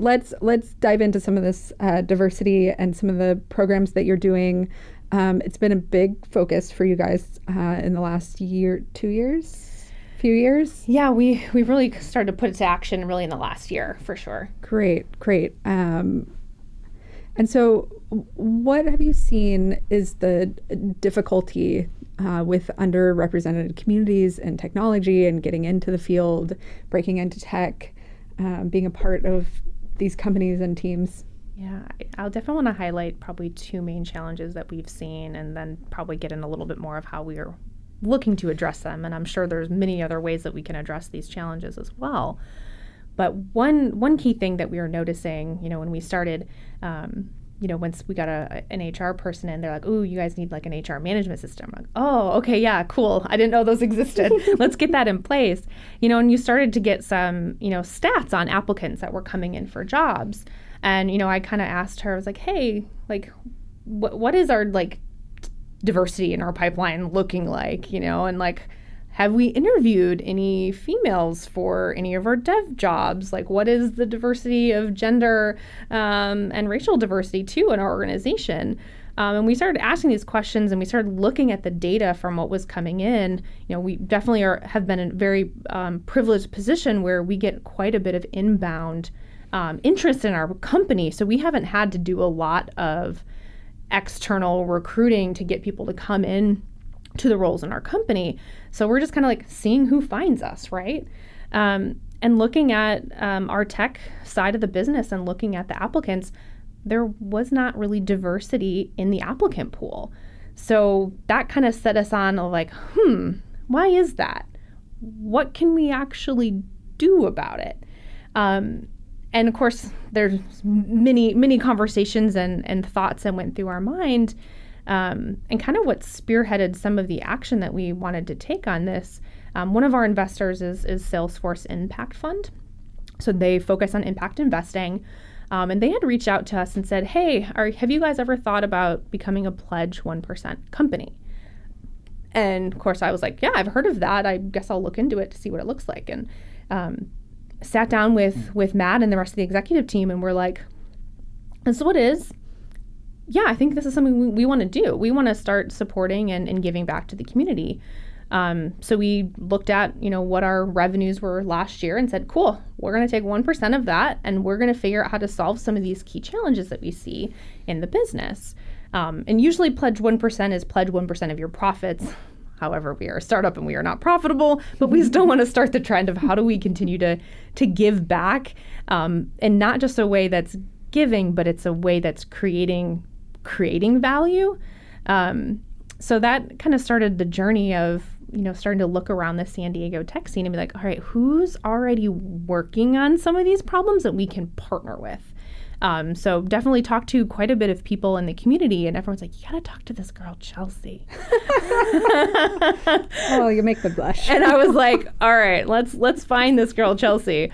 let's dive into some of this diversity and some of the programs that you're doing. It's been a big focus for you guys in the last year, 2 years, few years. Yeah, we really started to put it to action really in the last year for sure. Great. And so what have you seen is the difficulty with underrepresented communities in technology and getting into the field, breaking into tech, being a part of these companies and teams? Yeah, I'll definitely want to highlight probably two main challenges that we've seen and then probably get in a little bit more of how we are looking to address them. And I'm sure there's many other ways that we can address these challenges as well. But one key thing that we were noticing, when we started, once we got an HR person in, they're like, "Ooh, you guys need like an HR management system." I'm like, "Oh, okay, yeah, cool. I didn't know those existed. Let's get that in place." And you started to get some, stats on applicants that were coming in for jobs. And, I kind of asked her, I was like, "Hey, like, what is our like diversity in our pipeline looking like, and like, have we interviewed any females for any of our dev jobs? Like, what is the diversity of gender and racial diversity too in our organization?" And we started asking these questions and we started looking at the data from what was coming in. We definitely have been in a very privileged position where we get quite a bit of inbound interest in our company. So we haven't had to do a lot of external recruiting to get people to come in to the roles in our company. So we're just kind of like seeing who finds us, right? And looking at our tech side of the business and looking at the applicants, there was not really diversity in the applicant pool. So that kind of set us on like, why is that? What can we actually do about it? And of course, there's many conversations and thoughts that went through our mind. And kind of what spearheaded some of the action that we wanted to take on this. One of our investors is Salesforce Impact Fund. So they focus on impact investing. And they had reached out to us and said, "Hey, have you guys ever thought about becoming a Pledge 1% company?" And of course, I was like, "Yeah, I've heard of that. I guess I'll look into it to see what it looks like." And sat down with Matt and the rest of the executive team, and we're like, "And so what is? Yeah, I think this is something we want to do. We want to start supporting and giving back to the community." So we looked at, what our revenues were last year and said, "Cool, we're going to take 1% of that and we're going to figure out how to solve some of these key challenges that we see in the business." And usually Pledge 1% is pledge 1% of your profits. However, we are a startup and we are not profitable, but we still want to start the trend of how do we continue to give back, and not just a way that's giving, but it's a way that's creating value. So that kind of started the journey of, starting to look around the San Diego tech scene and be like, all right, who's already working on some of these problems that we can partner with? So definitely talked to quite a bit of people in the community, and everyone's like, "You got to talk to this girl, Chelsea." Oh, you make me blush. And I was like, all right, let's find this girl, Chelsea.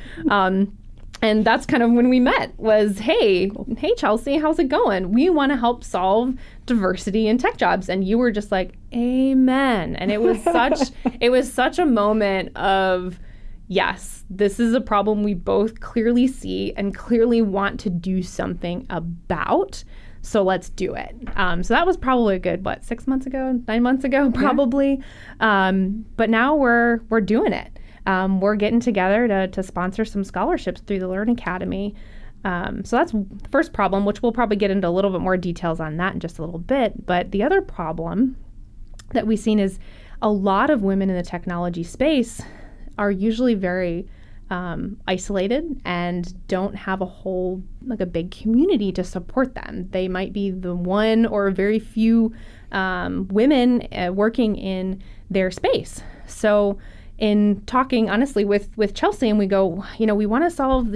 And that's kind of when we met was, hey, Chelsea, how's it going? We want to help solve diversity in tech jobs. And you were just like, amen. And it was such a moment of, yes, this is a problem we both clearly see and clearly want to do something about. So let's do it. So that was probably a good, 9 months ago, probably. Yeah. But now we're doing it. We're getting together to sponsor some scholarships through the Learn Academy. So that's the first problem, which we'll probably get into a little bit more details on that in just a little bit. But the other problem that we've seen is a lot of women in the technology space are usually very isolated and don't have a big community to support them. They might be the one or very few women working in their space. So in talking honestly with Chelsea, and we go, we want to solve,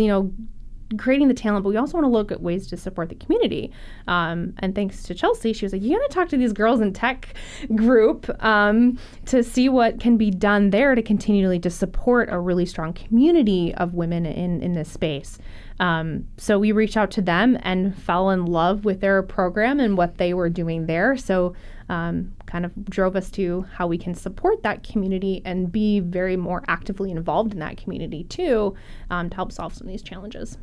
creating the talent, but we also want to look at ways to support the community. And thanks to Chelsea, she was like, you got to talk to these girls in tech group to see what can be done there to continually to support a really strong community of women in this space. So we reached out to them and fell in love with their program and what they were doing there. So kind of drove us to how we can support that community and be very more actively involved in that community too, to help solve some of these challenges.